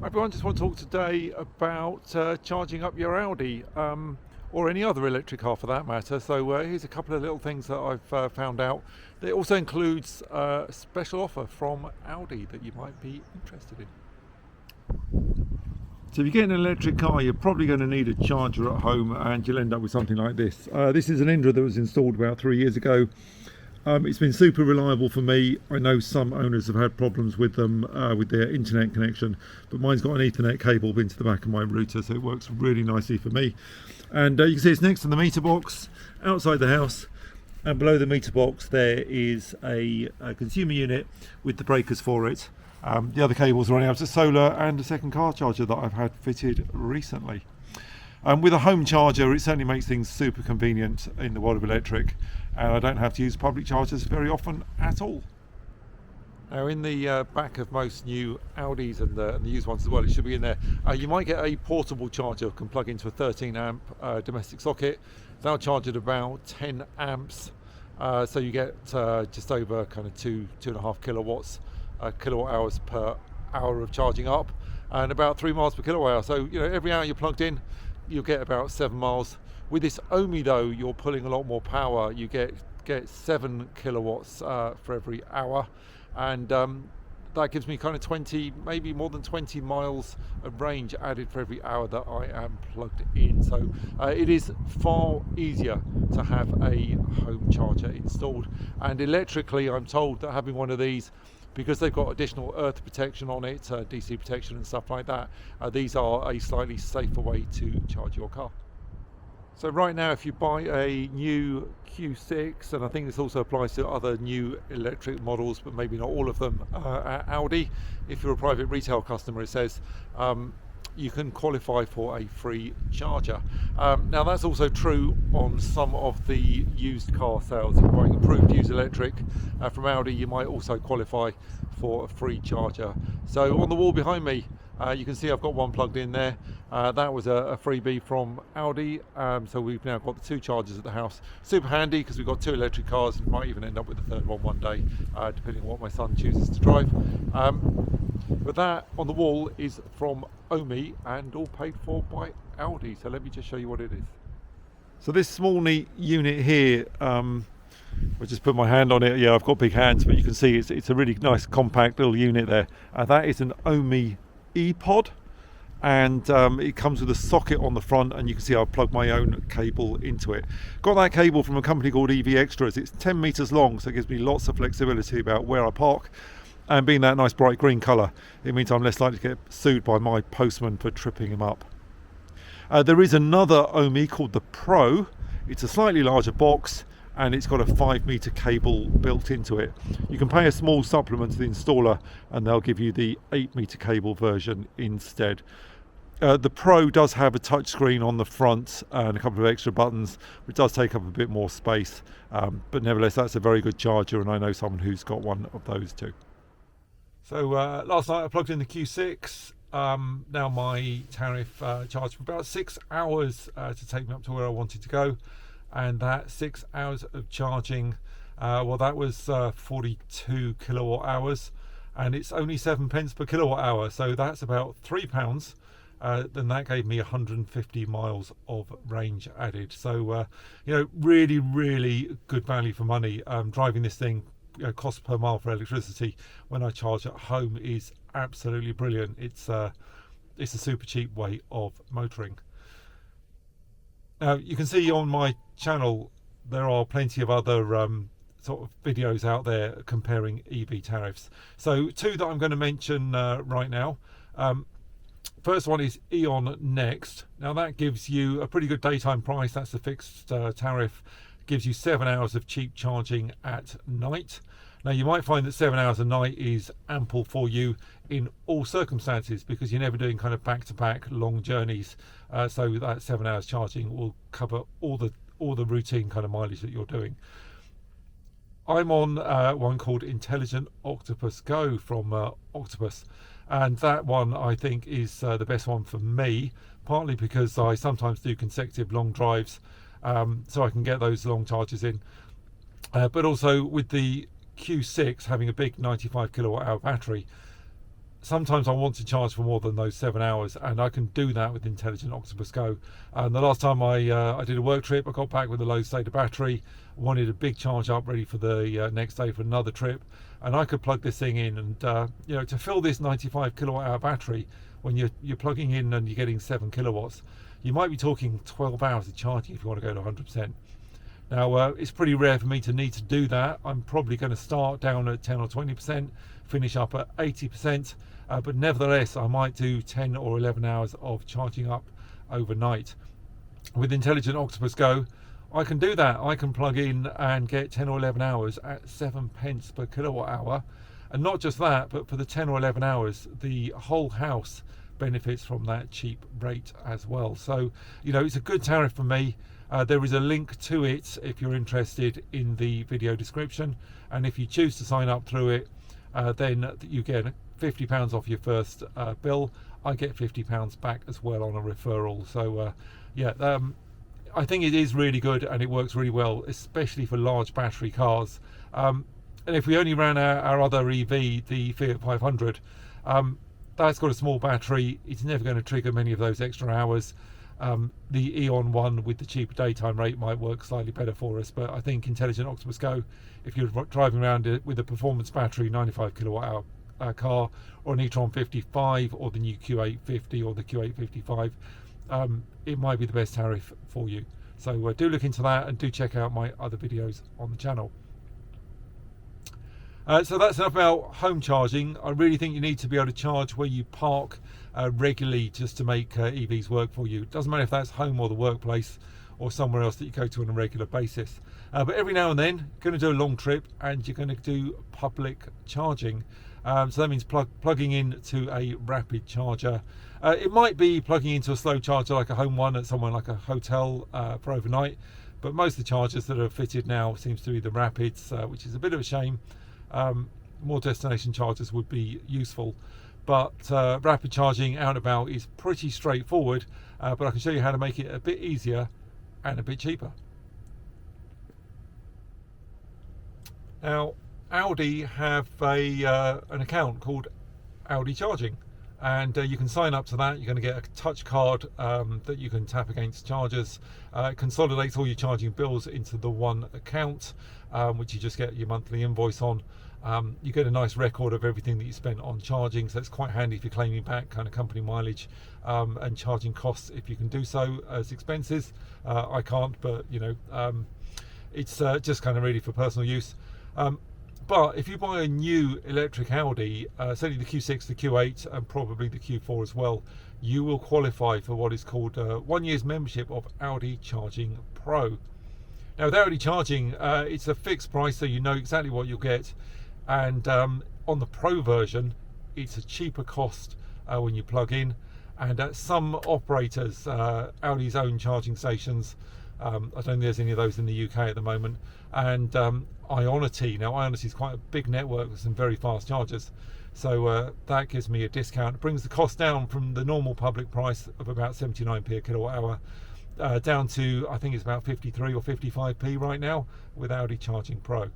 Everyone, just want to talk today about charging up your Audi or any other electric car for that matter. So here's a couple of little things that I've found out. It also includes a special offer from Audi that you might be interested in. So if you get an electric car, you're probably going to need a charger at home, and you'll end up with something like this. This is an Indra that was installed about 3 years ago. It's been super reliable for me. I know some owners have had problems with them with their internet connection, but mine's got an Ethernet cable into the back of my router, so it works really nicely for me. And you can see it's next to the meter box outside the house, and below the meter box there is a consumer unit with the breakers for it. The other cables are running out to solar and a second car charger that I've had fitted recently. With a home charger, it certainly makes things super convenient in the world of electric, and I don't have to use public chargers very often at all. Now, in the back of most new Audis and the used ones as well, it should be in there, you might get a portable charger that can plug into a 13 amp domestic socket. That'll charge at about 10 amps, so you get just over kind of 2.5 kilowatts, kilowatt hours per hour of charging up, and about 3 miles per kilowatt hour. So every hour you're plugged in, you'll get about 7 miles. With this Omi though, you're pulling a lot more power. You get 7 kilowatts for every hour, and that gives me kind of 20, maybe more than 20 miles of range added for every hour that I am plugged in. So it is far easier to have a home charger installed, and electrically I'm told that having one of these, because they've got additional earth protection on it, DC protection and stuff like that, these are a slightly safer way to charge your car. So right now, if you buy a new Q6, and I think this also applies to other new electric models, but maybe not all of them, at Audi, if you're a private retail customer, it says you can qualify for a free charger. Now that's also true on some of the used car sales. If you're buying approved used electric from Audi, you might also qualify for a free charger. So on the wall behind me, you can see I've got one plugged in there. That was a freebie from Audi, so we've now got the 2 chargers at the house. Super handy because we've got 2 electric cars, and might even end up with a third one day, depending on what my son chooses to drive. But that on the wall is from Omi and all paid for by Audi. So let me just show you what it is. So this small neat unit here, I'll just put my hand on it. Yeah, I've got big hands, but you can see it's a really nice compact little unit there. That is an Omi E-Pod, and it comes with a socket on the front, and you can see I've plugged my own cable into it. Got that cable from a company called EV Extras. It's 10 meters long, so it gives me lots of flexibility about where I park, and being that nice bright green color, it means I'm less likely to get sued by my postman for tripping him up. There is another Omi called the Pro. It's a slightly larger box, and it's got a 5 meter cable built into it. You can pay a small supplement to the installer, and they'll give you the 8 meter cable version instead. The Pro does have a touch screen on the front and a couple of extra buttons, which does take up a bit more space, but nevertheless that's a very good charger, and I know someone who's got one of those too. So last night I plugged in the Q6. Now my tariff charged for about 6 hours to take me up to where I wanted to go, and that 6 hours of charging, well, that was 42 kilowatt hours, and it's only 7 pence per kilowatt hour, so that's about £3. Then that gave me 150 miles of range added. So really good value for money. Driving this thing, cost per mile for electricity when I charge at home is absolutely brilliant. It's a super cheap way of motoring. Now you can see on my channel there are plenty of other sort of videos out there comparing EV tariffs. So 2 that I'm going to mention right now. First one is Eon Next. Now that gives you a pretty good daytime price. That's a fixed tariff. Gives you 7 hours of cheap charging at night. Now you might find that 7 hours a night is ample for you in all circumstances, because you're never doing kind of back-to-back long journeys. So that 7 hours charging will cover all the routine kind of mileage that you're doing. I'm on one called Intelligent Octopus Go from Octopus, and that one I think is the best one for me, partly because I sometimes do consecutive long drives, so I can get those long charges in, but also with the Q6 having a big 95 kilowatt hour battery, sometimes I want to charge for more than those 7 hours, and I can do that with Intelligent Octopus Go. And the last time I did a work trip, I got back with a low state of battery, wanted a big charge up ready for the next day for another trip, and I could plug this thing in, and to fill this 95 kilowatt hour battery, when you're plugging in and you're getting 7 kilowatts, you might be talking 12 hours of charging if you want to go to 100%. Now, it's pretty rare for me to need to do that. I'm probably going to start down at 10 or 20%, finish up at 80%, but nevertheless, I might do 10 or 11 hours of charging up overnight. With Intelligent Octopus Go, I can do that. I can plug in and get 10 or 11 hours at 7 pence per kilowatt hour. And not just that, but for the 10 or 11 hours, the whole house benefits from that cheap rate as well. So, it's a good tariff for me. There is a link to it if you're interested in the video description, and if you choose to sign up through it, then you get £50 off your first bill. I get £50 back as well on a referral. So I think it is really good, and it works really well, especially for large battery cars. And if we only ran our other EV, the Fiat 500, that's got a small battery. It's never going to trigger many of those extra hours. The Eon one with the cheaper daytime rate might work slightly better for us, but I think Intelligent Octopus Go, if you're driving around it with a performance battery 95 kilowatt hour car, or an e-tron 55, or the new Q850 or the Q855, it might be the best tariff for you. So do look into that, and do check out my other videos on the channel. So that's enough about home charging. I really think you need to be able to charge where you park regularly, just to make EVs work for you. It doesn't matter if that's home or the workplace or somewhere else that you go to on a regular basis. But every now and then, you're going to do a long trip and you're going to do public charging. So that means plugging in to a rapid charger. It might be plugging into a slow charger like a home one at somewhere like a hotel for overnight. But most of the chargers that are fitted now seems to be the rapids, which is a bit of a shame. More destination chargers would be useful, but rapid charging out and about is pretty straightforward, but I can show you how to make it a bit easier and a bit cheaper. Now, Audi have an account called Audi Charging, and you can sign up to that. You're going to get a touch card that you can tap against chargers. It consolidates all your charging bills into the one account, which you just get your monthly invoice on. You get a nice record of everything that you spent on charging, so it's quite handy if you're claiming back kind of company mileage and charging costs if you can do so as expenses. I can't, but it's just kind of really for personal use. But if you buy a new electric Audi, certainly the Q6, the Q8, and probably the Q4 as well, you will qualify for what is called 1 year's membership of Audi Charging Pro. Now, with Audi Charging, it's a fixed price, so you know exactly what you'll get. And on the Pro version, it's a cheaper cost when you plug in. And at some operators, Audi's own charging stations, I don't think there's any of those in the UK at the moment, and Ionity. Now, Ionity is quite a big network with some very fast chargers, so that gives me a discount. It brings the cost down from the normal public price of about 79p a kilowatt hour down to, I think it's about 53 or 55p right now with Audi Charging Pro.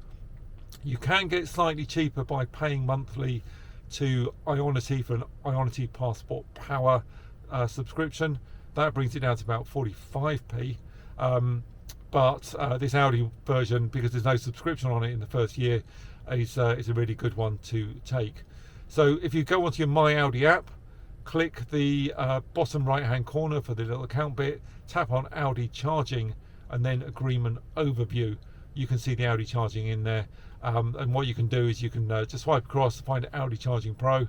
You can get slightly cheaper by paying monthly to Ionity for an Ionity Passport Power subscription. That brings it down to about 45p. But this Audi version, because there's no subscription on it in the first year, is a really good one to take. So if you go onto your My Audi app, click the bottom right hand corner for the little account bit, tap on Audi Charging, and then Agreement Overview. You can see the Audi Charging in there, and what you can do is you can just swipe across to find Audi Charging Pro.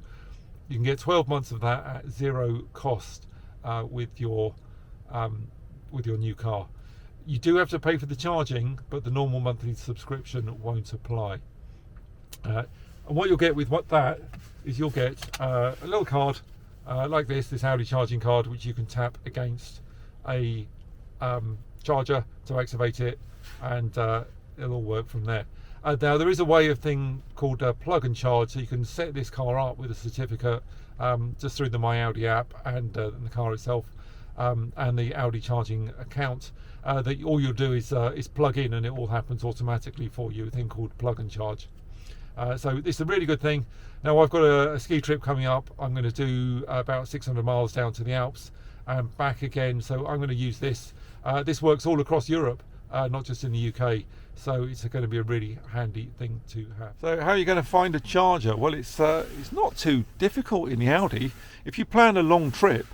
You can get 12 months of that at zero cost with your new car. You do have to pay for the charging, but the normal monthly subscription won't apply. And what you'll get with that is you'll get a little card like this Audi Charging card, which you can tap against a charger to activate it, and it'll all work from there. Now, there is a way of thing called plug and charge, so you can set this car up with a certificate just through the My Audi app and the car itself, and the Audi Charging account. That all you'll do is plug in, and it all happens automatically for you, a thing called plug and charge. So it's a really good thing. Now I've got a ski trip coming up. I'm going to do about 600 miles down to the Alps and back again. So I'm going to use this. This works all across Europe, not just in the UK. So it's going to be a really handy thing to have. So how are you going to find a charger? Well, it's not too difficult in the Audi. If you plan a long trip,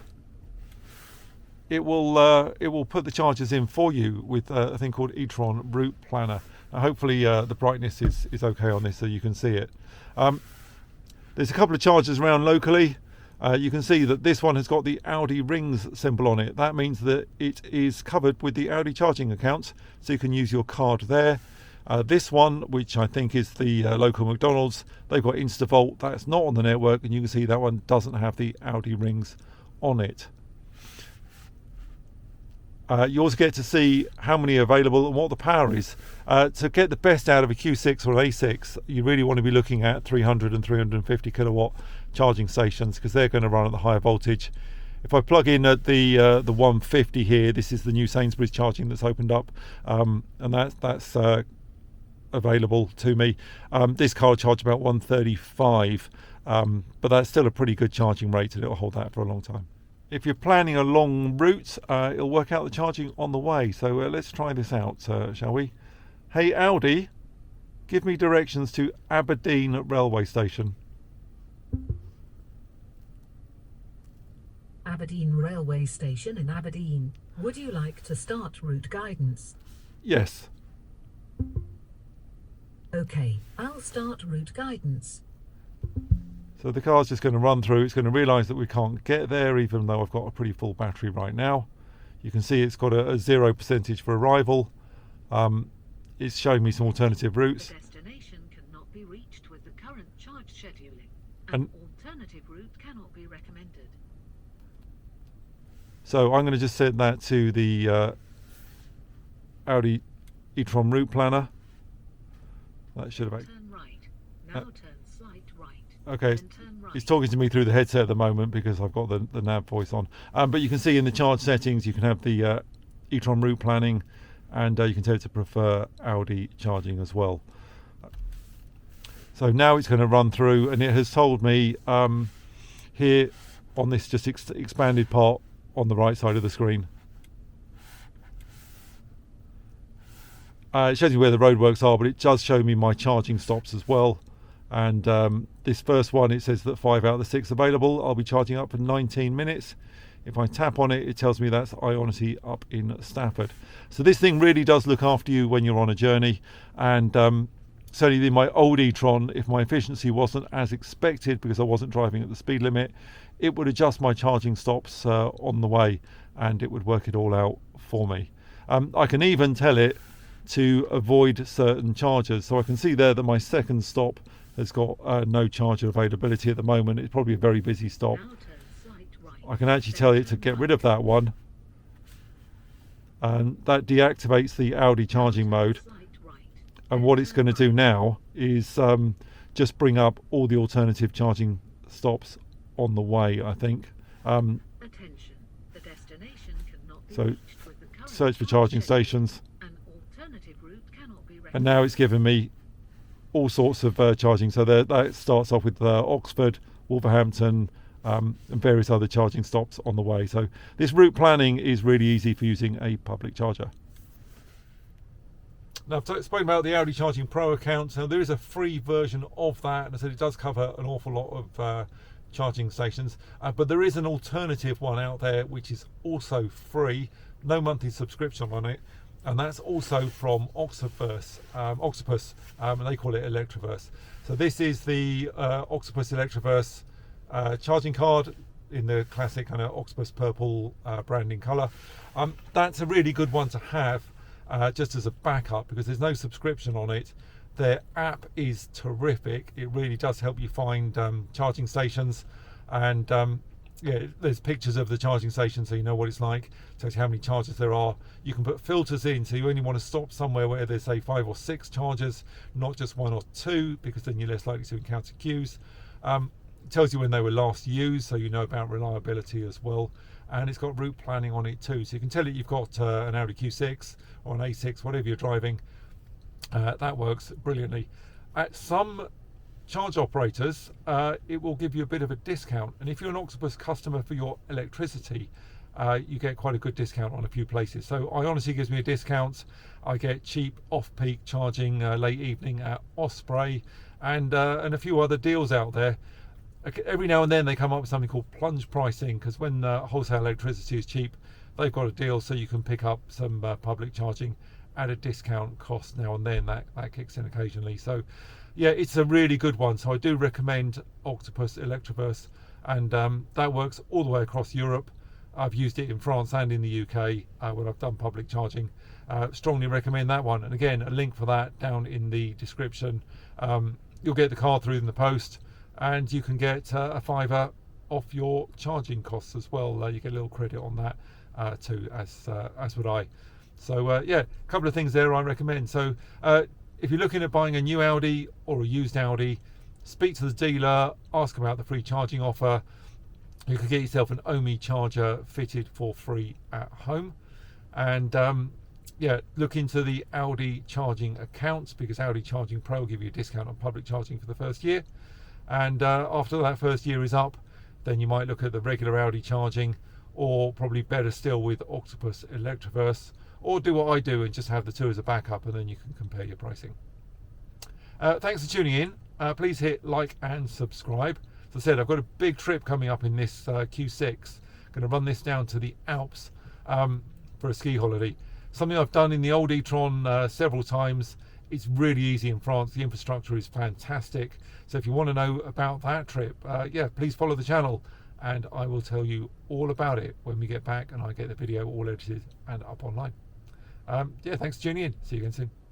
it will put the chargers in for you with a thing called e-tron Route Planner. Now, hopefully the brightness is okay on this so you can see it. There's a couple of chargers around locally. You can see that this one has got the Audi rings symbol on it. That means that it is covered with the Audi Charging account, so you can use your card there. This one, which I think is the local McDonald's, they've got InstaVolt. That's not on the network, and you can see that one doesn't have the Audi rings on it. You also get to see how many are available and what the power is. To get the best out of a Q6 or an A6, you really want to be looking at 300 and 350 kilowatt charging stations, because they're going to run at the higher voltage. If I plug in at the 150 here, this is the new Sainsbury's charging that's opened up, and that's available to me. This car will charge about 135, but that's still a pretty good charging rate, and it'll hold that for a long time. If you're planning a long route, it'll work out the charging on the way. So let's try this out, shall we? Hey Audi, give me directions to Aberdeen railway station. Aberdeen railway station in Aberdeen. Would you like to start route guidance? Yes. Okay, I'll start route guidance. So the car's just going to run through. It's going to realise that we can't get there, even though I've got a pretty full battery right now. You can see it's got a 0% for arrival. It's showing me some alternative routes. The destination cannot be reached with the current charge scheduling. And alternative route cannot be recommended. So I'm going to just set that to the Audi e-tron Route Planner. That should have... Turn right. Now turn slight right. Okay, Then turn right. he's talking to me through the headset at the moment because I've got the nav voice on. But you can see in the charge settings, you can have the e-tron route planning, and you can tell it to prefer Audi charging as well. So now it's going to run through, and it has told me here on this just expanded part on the right side of the screen. It shows you where the roadworks are, but it does show me my charging stops as well. And this first one, it says that 5 out of the 6 available. I'll be charging up for 19 minutes. If I tap on it, it tells me that's Ionity up in Stafford. So this thing really does look after you when you're on a journey. And certainly in my old e-tron, if my efficiency wasn't as expected because I wasn't driving at the speed limit, it would adjust my charging stops on the way, and it would work it all out for me. I can even tell it to avoid certain chargers. So I can see there that my second stop has got no charger availability at the moment. It's probably a very busy stop. I can actually tell it to get rid of that one, and that deactivates the Audi charging mode. And what it's going to do now is just bring up all the alternative charging stops on the way, I think. Attention. The destination cannot be So reached with the current search for charging stations. And now it's given me all sorts of charging. So that starts off with Oxford, Wolverhampton, and various other charging stops on the way. So this route planning is really easy for using a public charger. Now, I've spoken about the Audi Charging Pro account. So there is a free version of that, and I said it does cover an awful lot of charging stations. But there is an alternative one out there which is also free, no monthly subscription on it. And that's also from Octopus, and they call it Electroverse. So this is the Octopus Electroverse charging card in the classic kind of Octopus purple branding colour. That's a really good one to have just as a backup, because there's no subscription on it. Their app is terrific. It really does help you find charging stations, and yeah, there's pictures of the charging station so you know what it's like, tells you how many chargers there are. You can put filters in, so you only want to stop somewhere where there's say 5 or 6 chargers, not just 1 or 2, because then you're less likely to encounter queues. It tells you when they were last used, so you know about reliability as well. And it's got route planning on it too, so you can tell it you've got an Audi Q6 or an A6, whatever you're driving. That works brilliantly. At some charge operators, it will give you a bit of a discount, and if you're an Octopus customer for your electricity, you get quite a good discount on a few places. So Ionity gives me a discount. I get cheap off-peak charging late evening at Osprey, and a few other deals out there. Every now and then they come up with something called plunge pricing, because when wholesale electricity is cheap, they've got a deal so you can pick up some public charging at a discount cost now and then. That kicks in occasionally. So yeah, it's a really good one. So I do recommend Octopus Electroverse, and that works all the way across Europe. I've used it in France and in the UK when I've done public charging. Strongly recommend that one. And again, a link for that down in the description. You'll get the card through in the post, and you can get a £5 off your charging costs as well. You get a little credit on that too, as would I. So yeah, a couple of things there I recommend. So if you're looking at buying a new Audi or a used Audi, speak to the dealer, ask about the free charging offer. You can get yourself an Omi charger fitted for free at home. And yeah, look into the Audi Charging accounts, because Audi Charging Pro will give you a discount on public charging for the first year. And after that first year is up, then you might look at the regular Audi Charging, or probably better still with Octopus Electroverse, or do what I do and just have the two as a backup, and then you can compare your pricing. Thanks for tuning in. Please hit like and subscribe. As I said, I've got a big trip coming up in this Q6. Going to run this down to the Alps for a ski holiday. Something I've done in the old e-tron several times. It's really easy in France. The infrastructure is fantastic. So if you want to know about that trip, yeah, please follow the channel, and I will tell you all about it when we get back and I get the video all edited and up online. Yeah, thanks for tuning in. See you again soon.